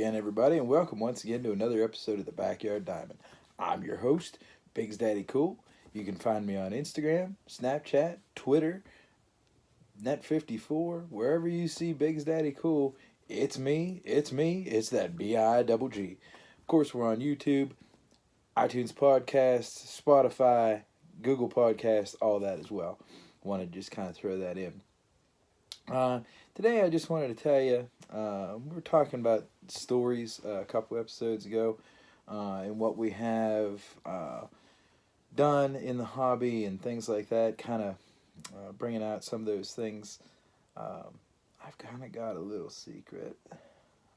again, everybody, and welcome once again to another episode of the Backyard Diamond. I'm your host, biggsdaddycool. You can find me on Instagram, Snapchat, Twitter, Net54, wherever you see Biggs Daddy Cool. It's me, it's that B-I-double-G. Of course, we're on YouTube, iTunes Podcasts, Spotify, Google Podcasts, all that as well. Want to just kind of throw that in. Today I just wanted to tell you, we were talking about stories a couple episodes ago, and what we have done in the hobby and things like that, kind of bringing out some of those things. I've kind of got a little secret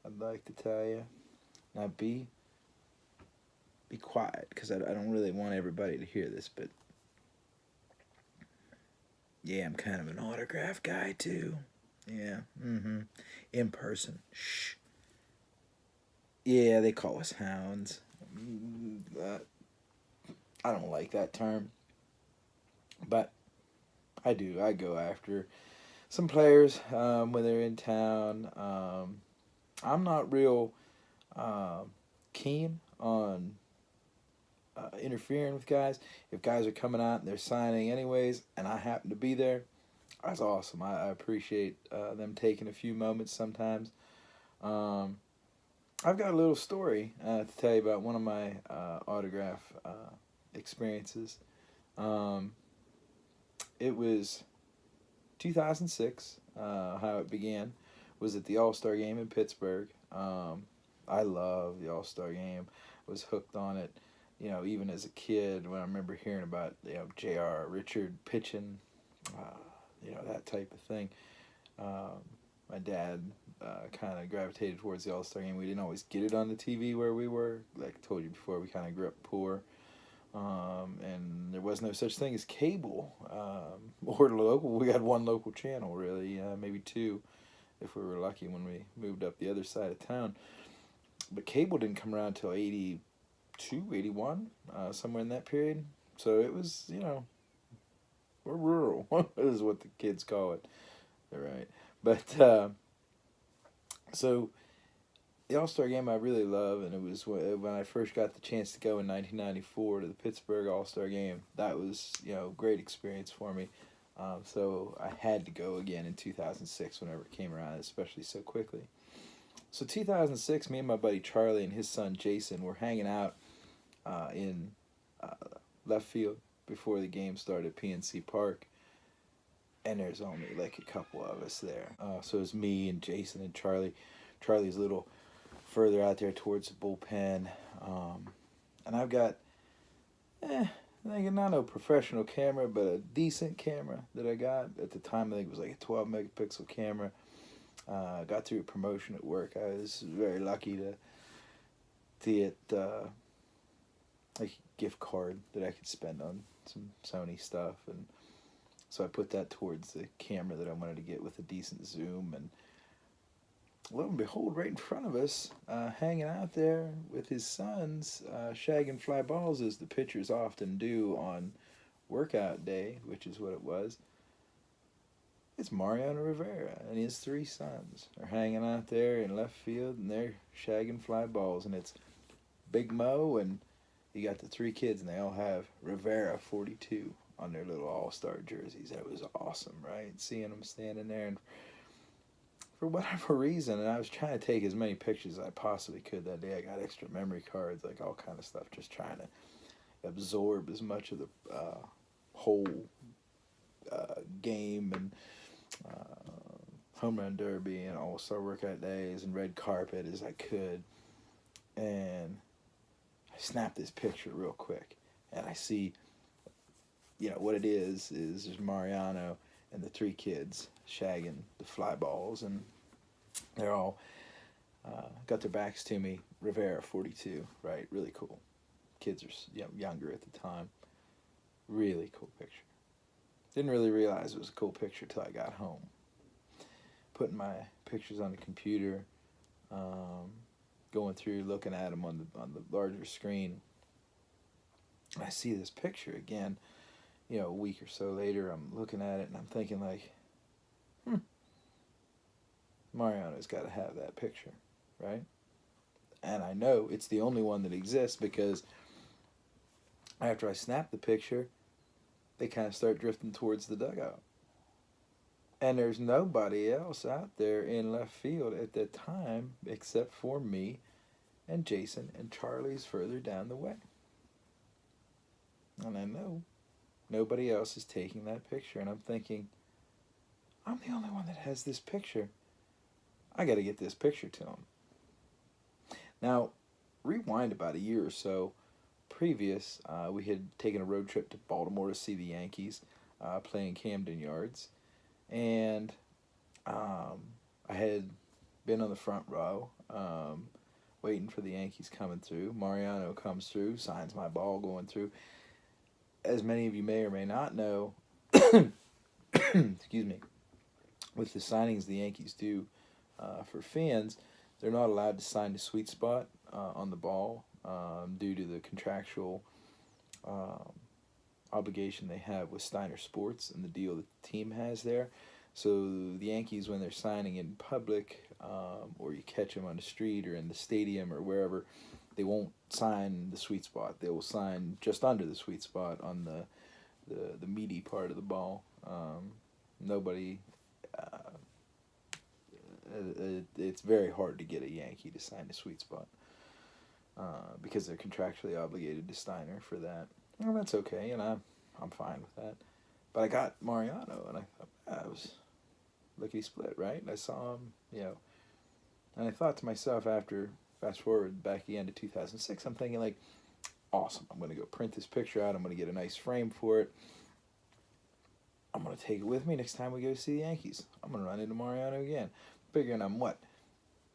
I'd like to tell you. Now be quiet, because I don't really want everybody to hear this, but yeah, I'm kind of an autograph guy too. Yeah, in person. Shh. Yeah, they call us hounds. I don't like that term, but I do. I go after some players when they're in town. I'm not real keen on interfering with guys. If guys are coming out and they're signing anyways, and I happen to be there, that's awesome. I appreciate them taking a few moments sometimes. I've got a little story to tell you about one of my autograph experiences. It was 2006. How it began was at the All-Star Game in Pittsburgh. I love the All-Star Game. I was hooked on it, even as a kid when I remember hearing about, J.R. Richard pitching, that type of thing. My dad kind of gravitated towards the All-Star Game. We didn't always get it on the TV where we were. Like I told you before, we kind of grew up poor. And there was no such thing as cable or local. We had one local channel, really, maybe two if we were lucky when we moved up the other side of town. But cable didn't come around until 82, 81, somewhere in that period. So it was, we're rural, is what the kids call it. They're right. But, so the All-Star Game I really love, and it was when I first got the chance to go in 1994 to the Pittsburgh All-Star Game. That was, great experience for me. So I had to go again in 2006 whenever it came around, especially so quickly. So 2006, me and my buddy Charlie and his son Jason were hanging out in left field before the game started at PNC Park. And there's only like a couple of us there. So it was me and Jason and Charlie. Charlie's a little further out there towards the bullpen. And I've got, not no professional camera, but a decent camera that I got. At the time, I think it was like a 12 megapixel camera. Got through a promotion at work. I was very lucky to get a gift card that I could spend on some Sony stuff, and so I put that towards the camera that I wanted to get with a decent zoom. And lo and behold, right in front of us, hanging out there with his sons, shagging fly balls as the pitchers often do on workout day, which is what it was. It's Mariano Rivera and his three sons are hanging out there in left field, and they're shagging fly balls. And it's Big Mo, and you got the three kids, and they all have Rivera 42 on their little all-star jerseys. That was awesome, right? Seeing them standing there, and for whatever reason, and I was trying to take as many pictures as I possibly could that day. I got extra memory cards, like all kind of stuff, just trying to absorb as much of the whole game and home run derby and all-star workout days and red carpet as I could. And I snapped this picture real quick, and I see, what it is there's Mariano and the three kids shagging the fly balls, and they're all got their backs to me. Rivera 42, right? Really cool. Kids are younger at the time. Really cool picture. Didn't really realize it was a cool picture till I got home. Putting my pictures on the computer, going through, looking at them on the larger screen. And I see this picture again. A week or so later, I'm looking at it and I'm thinking like, Mariano's got to have that picture, right? And I know it's the only one that exists because after I snap the picture, they kind of start drifting towards the dugout. And there's nobody else out there in left field at that time except for me and Jason, and Charlie's further down the way. And I know nobody else is taking that picture. And I'm thinking, I'm the only one that has this picture. I got to get this picture to him. Now, rewind about a year or so previous, we had taken a road trip to Baltimore to see the Yankees playing Camden Yards. And I had been on the front row, waiting for the Yankees coming through. Mariano comes through, signs my ball going through. As many of you may or may not know, excuse me, with the signings the Yankees do for fans, they're not allowed to sign the sweet spot on the ball due to the contractual um, obligation they have with Steiner Sports and the deal that the team has there. So the Yankees, when they're signing in public, or you catch them on the street or in the stadium or wherever, they won't sign the sweet spot. They will sign just under the sweet spot on the meaty part of the ball. Nobody. It's very hard to get a Yankee to sign the sweet spot because they're contractually obligated to Steiner for that. Well, that's okay, and I'm fine with that. But I got Mariano, and I thought I was lickety split, right? And I saw him, and I thought to myself after fast forward back again to 2006, I'm thinking like, awesome, I'm going to go print this picture out. I'm going to get a nice frame for it. I'm going to take it with me next time we go see the Yankees. I'm going to run into Mariano again. Figuring I'm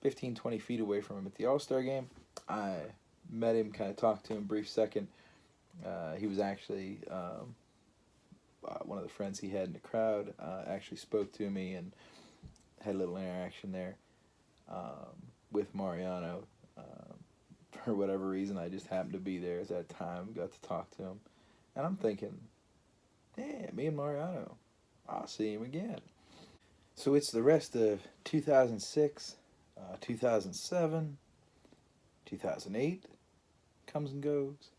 15, 20 feet away from him at the All-Star game. I met him, kind of talked to him a brief second. He was actually one of the friends he had in the crowd actually spoke to me and had a little interaction there with Mariano. For whatever reason, I just happened to be there at that time, got to talk to him. And I'm thinking, yeah, me and Mariano, I'll see him again. So it's the rest of 2006, 2007, 2008 comes and goes.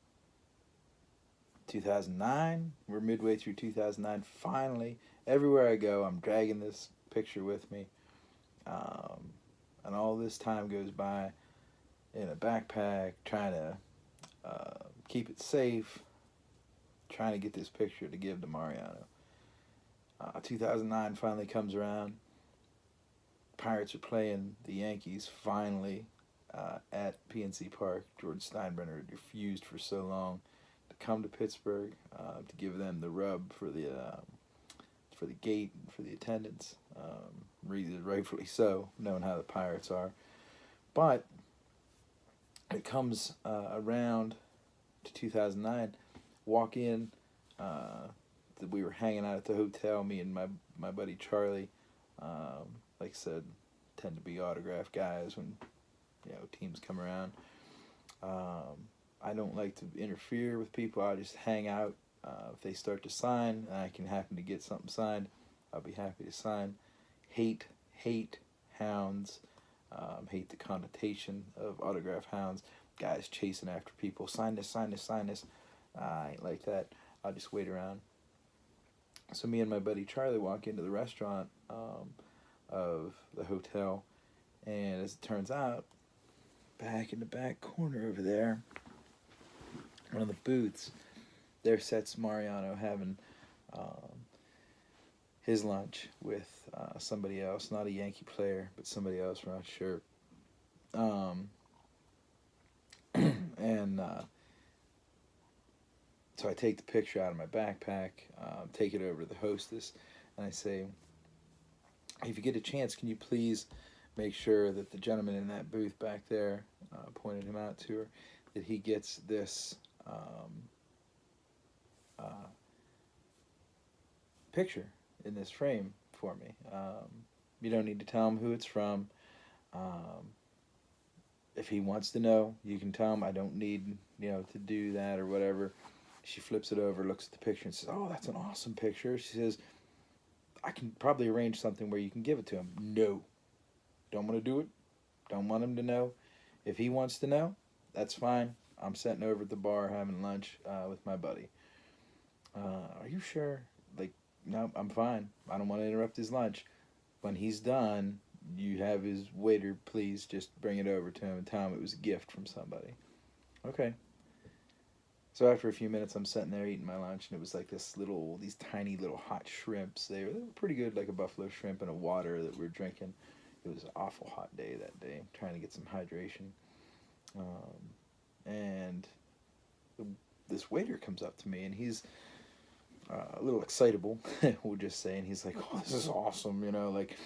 2009, we're midway through 2009. Finally, everywhere I go, I'm dragging this picture with me. And all this time goes by in a backpack, trying to keep it safe, trying to get this picture to give to Mariano. 2009 finally comes around. Pirates are playing the Yankees finally at PNC Park. George Steinbrenner had refused for so long to come to Pittsburgh to give them the rub for the gate and for the attendance. Rightfully so, knowing how the Pirates are. But it comes around to 2009. Walk in. We were hanging out at the hotel. Me and my buddy Charlie. Like I said, tend to be autograph guys when teams come around. I don't like to interfere with people. I just hang out. If they start to sign and I can happen to get something signed, I'll be happy to sign. Hate hounds. Hate the connotation of autograph hounds. Guys chasing after people. Sign this, sign this, sign this. I ain't like that. I'll just wait around. So me and my buddy Charlie walk into the restaurant of the hotel, and as it turns out, back in the back corner over there, one of the booths, there sits Mariano having his lunch with somebody else, not a Yankee player, but somebody else, we're not sure. And so I take the picture out of my backpack, take it over to the hostess, and I say, if you get a chance, can you please make sure that the gentleman in that booth back there, pointed him out to her, that he gets this picture in this frame for me. You don't need to tell him who it's from. If he wants to know, you can tell him. I don't need, to do that or whatever. She flips it over, looks at the picture, and says, "Oh, that's an awesome picture." She says, "I can probably arrange something where you can give it to him." No. Don't want to do it. Don't want him to know. If he wants to know, that's fine. I'm sitting over at the bar having lunch with my buddy. Are you sure? Like, no, I'm fine. I don't want to interrupt his lunch. When he's done, you have his waiter please just bring it over to him and tell him it was a gift from somebody. Okay. So after a few minutes, I'm sitting there eating my lunch, and it was like these tiny little hot shrimps. They were pretty good, like a buffalo shrimp in a water that we are drinking. It was an awful hot day that day. I'm trying to get some hydration. And this waiter comes up to me, and he's a little excitable, we'll just say, and he's like, "Oh, this is awesome, like,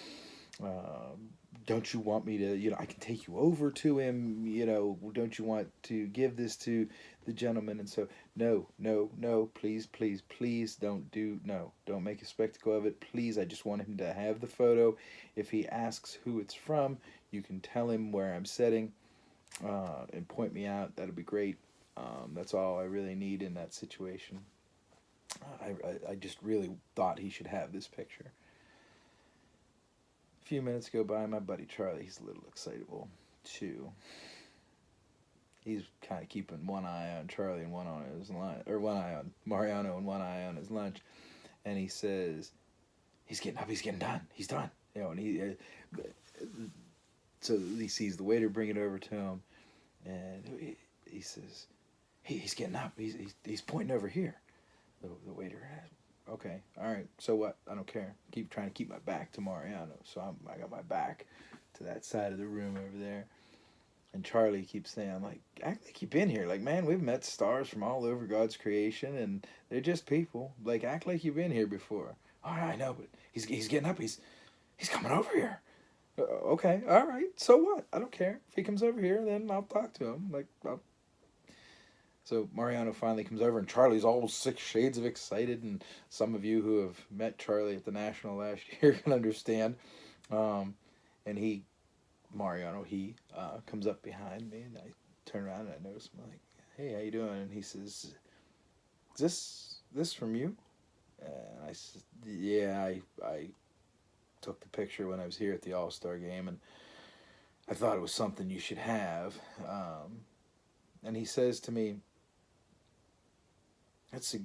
don't you want me to, I can take you over to him, don't you want to give this to the gentleman?" And so, no, no, no, please, please, please don't make a spectacle of it, please. I just want him to have the photo. If he asks who it's from, you can tell him where I'm sitting, and point me out. That'll be great. That's all I really need in that situation. I just really thought he should have this picture. A few minutes go by, my buddy Charlie, he's a little excitable too. He's kind of keeping one eye on Charlie and one on his lunch, or one eye on Mariano and one eye on his lunch. And he says, "He's getting up. He's getting done. He's done." And so he sees the waiter bring it over to him, and he says, "He's getting up. He's pointing over here." The waiter, "Okay, all right, so what? I don't care. Keep trying to keep my back to Mariano." So I got my back to that side of the room over there. And Charlie keeps saying, like, "Act like you've been here. Like, man, we've met stars from all over God's creation, and they're just people. Like, act like you've been here before." "All right, I know, but he's getting up. He's coming over here." Okay, all right, so what? I don't care. If he comes over here, then I'll talk to him. Like, So Mariano finally comes over, and Charlie's all 6 shades of excited. And some of you who have met Charlie at the National last year can understand. And Mariano, comes up behind me, and I turn around and I notice him, like, "Hey, how you doing?" And he says, "Is this from you?" And I said, "Yeah, I took the picture when I was here at the All-Star game, and I thought it was something you should have." And he says to me, "That's the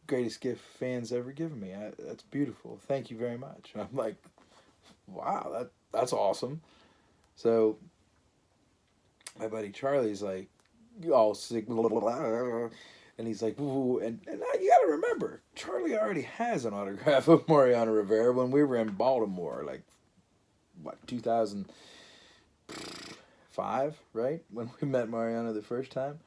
greatest gift fans ever given me. That's beautiful. Thank you very much." And I'm like, "Wow, that's awesome." So my buddy Charlie's like, all sick, blah, blah, blah, and he's like, "Ooh," and now you got to remember, Charlie already has an autograph of Mariano Rivera when we were in Baltimore, like, what, 2005, right? When we met Mariano the first time.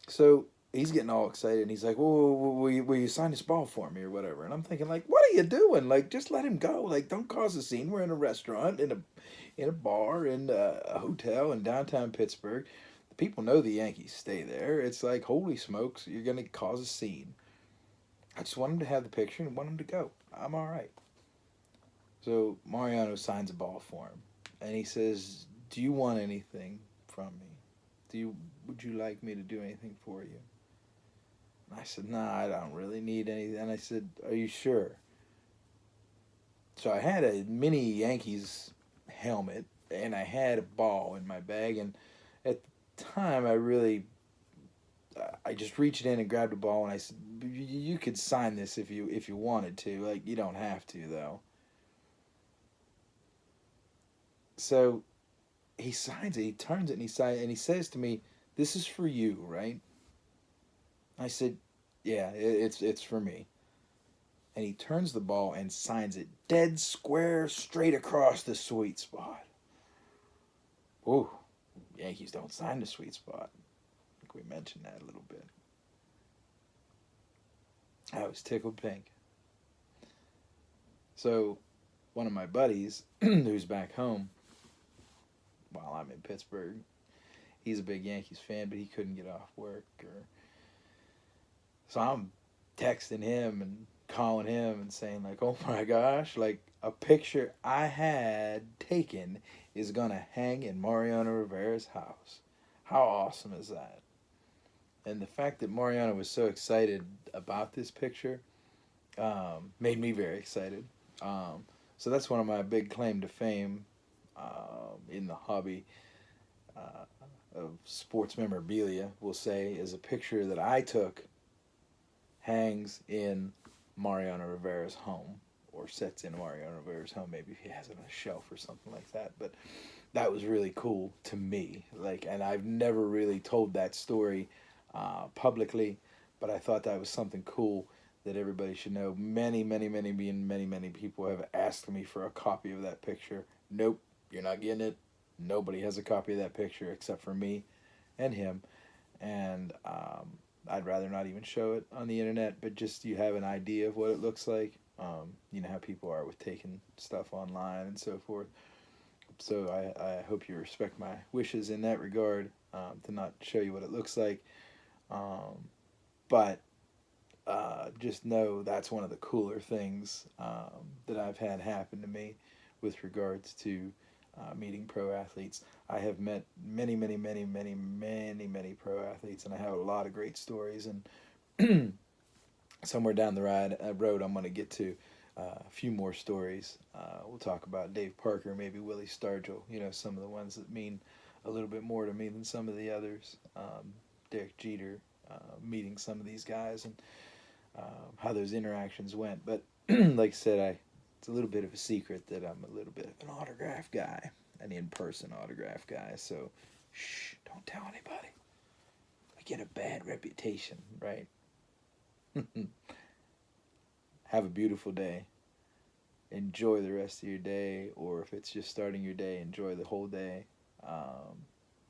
So he's getting all excited, and he's like, "Whoa, will you sign this ball for me or whatever?" And I'm thinking, like, what are you doing? Like, just let him go. Like, don't cause a scene. We're in a restaurant, in a bar, in a hotel in downtown Pittsburgh. The people know the Yankees stay there. It's like, holy smokes, you're going to cause a scene. I just want him to have the picture and want him to go. I'm all right. So Mariano signs a ball for him, and he says, "Do you want anything from me? Would you like me to do anything for you?" I said, "Nah, I don't really need anything." And I said, "Are you sure?" So I had a mini Yankees helmet, and I had a ball in my bag. And at the time, I just reached in and grabbed a ball, and I said, "You could sign this if you wanted to. Like, you don't have to, though." So he signs it. He turns it, and he signs, and he says to me, "This is for you, right?" I said, "Yeah, it's for me." And he turns the ball and signs it dead square straight across the sweet spot. Ooh, Yankees don't sign the sweet spot. I think we mentioned that a little bit. I was tickled pink. So one of my buddies who's back home while I'm in Pittsburgh, he's a big Yankees fan, but he couldn't get off work. So I'm texting him and calling him and saying, like, "Oh my gosh, like, a picture I had taken is going to hang in Mariano Rivera's house. How awesome is that?" And the fact that Mariano was so excited about this picture made me very excited. So that's one of my big claim to fame in the hobby. of sports memorabilia, we'll say, is a picture that I took hangs in Mariano Rivera's home, or sets in Mariano Rivera's home. Maybe if he has it on a shelf or something like that. But that was really cool to me. Like, and I've never really told that story publicly, but I thought that was something cool that everybody should know. Many people have asked me for a copy of that picture. Nope, you're not getting it. Nobody has a copy of that picture except for me and him. And I'd rather not even show it on the internet, but just you have an idea of what it looks like. You know how people are with taking stuff online and so forth. So I hope you respect my wishes in that regard, to not show you what it looks like. But just know that's one of the cooler things that I've had happen to me with regards to meeting pro athletes. I have met many pro athletes, and I have a lot of great stories. And somewhere down the road, I'm going to get to a few more stories. We'll talk about Dave Parker, maybe Willie Stargell, some of the ones that mean a little bit more to me than some of the others. Derek Jeter, meeting some of these guys, and how those interactions went. But like I said, it's a little bit of a secret that I'm a little bit of an autograph guy, an in-person autograph guy. So, shh, don't tell anybody. I get a bad reputation, right? Have a beautiful day. Enjoy the rest of your day, or if it's just starting your day, enjoy the whole day.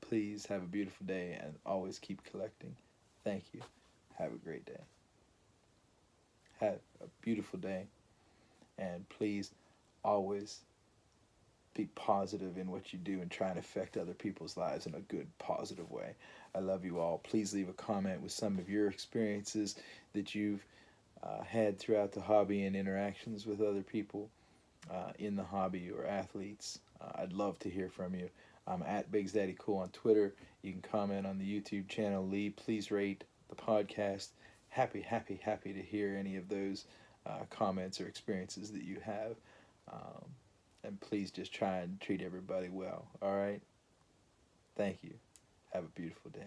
Please have a beautiful day, and always keep collecting. Thank you. Have a great day. Have a beautiful day, and please always be positive in what you do and try and affect other people's lives in a good, positive way. I love you all. Please leave a comment with some of your experiences that you've had throughout the hobby and interactions with other people in the hobby or athletes. I'd love to hear from you. I'm at biggsdaddycool on Twitter. You can comment on the YouTube channel. Please rate the podcast. Happy to hear any of those comments or experiences that you have. And please just try and treat everybody well. All right? Thank you. Have a beautiful day.